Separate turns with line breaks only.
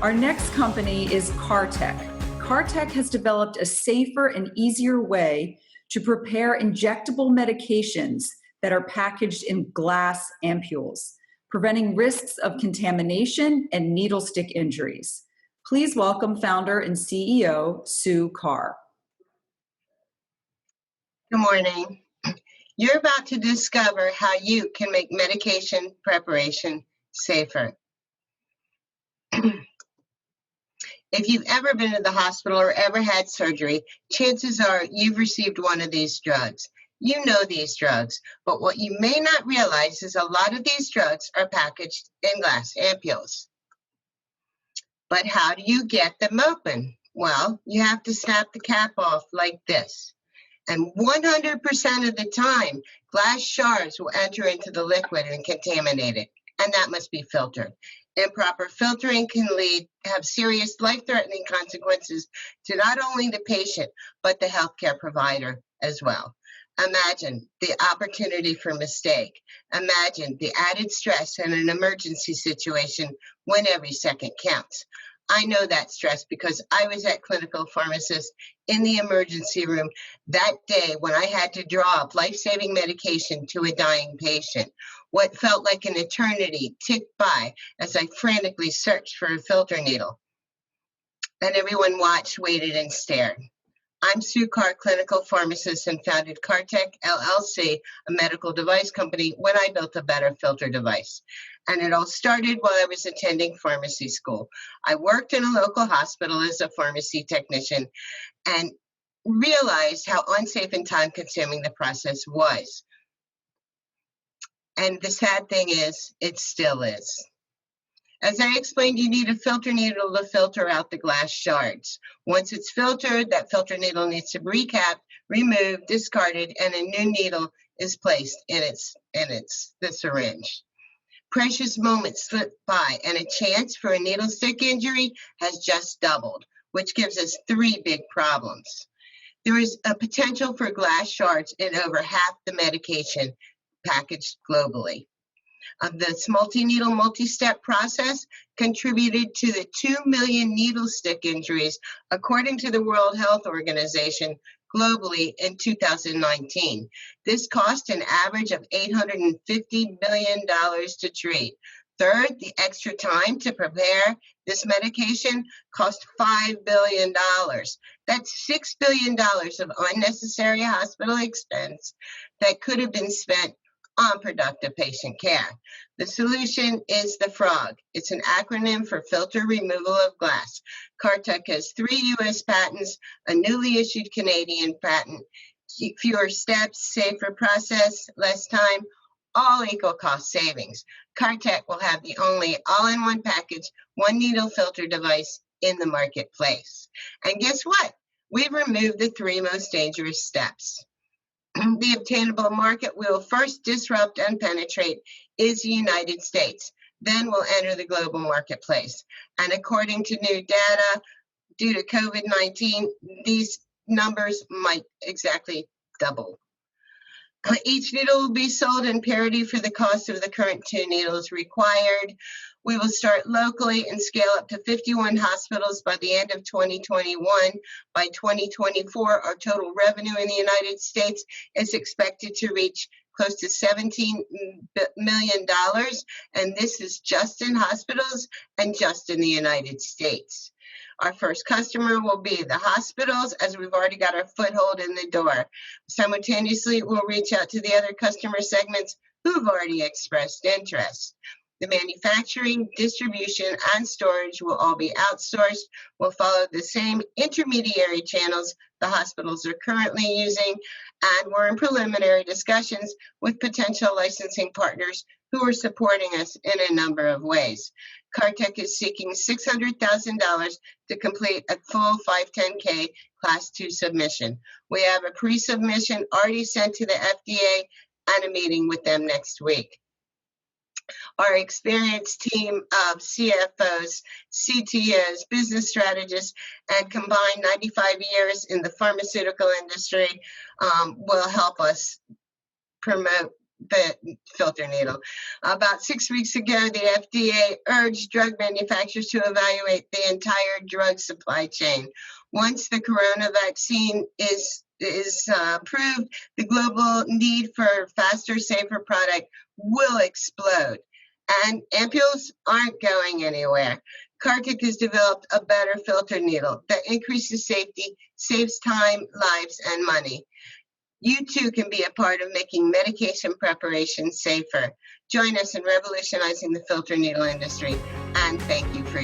Our next company is CarrTech. CarrTech has developed a safer and easier way to prepare injectable medications that are packaged in glass ampules, preventing risks of contamination and needle stick injuries. Please welcome founder and CEO, Sue Carr.
Good morning. You're about to discover how you can make medication preparation safer. If you've ever been to the hospital or ever had surgery, chances are you've received one of these drugs. You know these drugs, but what you may not realize is a lot of these drugs are packaged in glass ampules. But how do you get them open? Well, you have to snap the cap off like this. And 100% of the time, glass shards will enter into the liquid and contaminate it, and that must be filtered. Improper filtering can have serious life-threatening consequences to not only the patient, but the healthcare provider as well. Imagine the opportunity for mistake. Imagine the added stress in an emergency situation when every second counts. I know that stress because I was at clinical pharmacist in the emergency room that day when I had to draw up life-saving medication to a dying patient. What felt like an eternity ticked by as I frantically searched for a filter needle. And everyone watched, waited, and stared. I'm Sue Carr, clinical pharmacist, and founded CarrTech, LLC, a medical device company, when I built a better filter device. And it all started while I was attending pharmacy school. I worked in a local hospital as a pharmacy technician and realized how unsafe and time-consuming the process was. And the sad thing is, it still is. As I explained, you need a filter needle to filter out the glass shards. Once it's filtered, that filter needle needs to be recapped, removed, discarded, and a new needle is placed in the syringe. Precious moments slip by, and a chance for a needle stick injury has just doubled, which gives us three big problems. There is a potential for glass shards in over half the medication packaged globally. This multi-needle, multi-step process contributed to the 2 million needle stick injuries, according to the World Health Organization, globally in 2019. This cost an average of $850 million to treat. Third, the extra time to prepare this medication cost $5 billion. That's $6 billion of unnecessary hospital expense that could have been spent on productive patient care. The solution is the FROG. It's an acronym for Filter Removal of Glass. CarrTech has 3 U.S. patents, a newly issued Canadian patent, fewer steps, safer process, less time, all equal cost savings. CarrTech will have the only all-in-one package, one needle filter device in the marketplace. And guess what? We've removed the 3 most dangerous steps. The obtainable market we will first disrupt and penetrate is the United States. Then we'll enter the global marketplace. And according to new data, due to COVID-19, these numbers might exactly double. Each needle will be sold in parity for the cost of the current 2 needles required. We will start locally and scale up to 51 hospitals by the end of 2021. By 2024, our total revenue in the United States is expected to reach close to $17 million, and this is just in hospitals and just in the United States. Our first customer will be the hospitals, as we've already got our foothold in the door. Simultaneously, we'll reach out to the other customer segments who've already expressed interest. The manufacturing, distribution, and storage will all be outsourced. We'll follow the same intermediary channels the hospitals are currently using, and we're in preliminary discussions with potential licensing partners who are supporting us in a number of ways. CarrTech is seeking $600,000 to complete a full 510K Class 2 submission. We have a pre-submission already sent to the FDA and a meeting with them next week. Our experienced team of CFOs, CTOs, business strategists, and combined 95 years in the pharmaceutical industry will help us promote the filter needle. About 6 weeks ago, the FDA urged drug manufacturers to evaluate the entire drug supply chain. Once the corona vaccine is approved, the global need for faster, safer product will explode. And ampules aren't going anywhere. CarrTech has developed a better filter needle that increases safety, saves time, lives, and money. You too can be a part of making medication preparation safer. Join us in revolutionizing the filter needle industry, and thank you for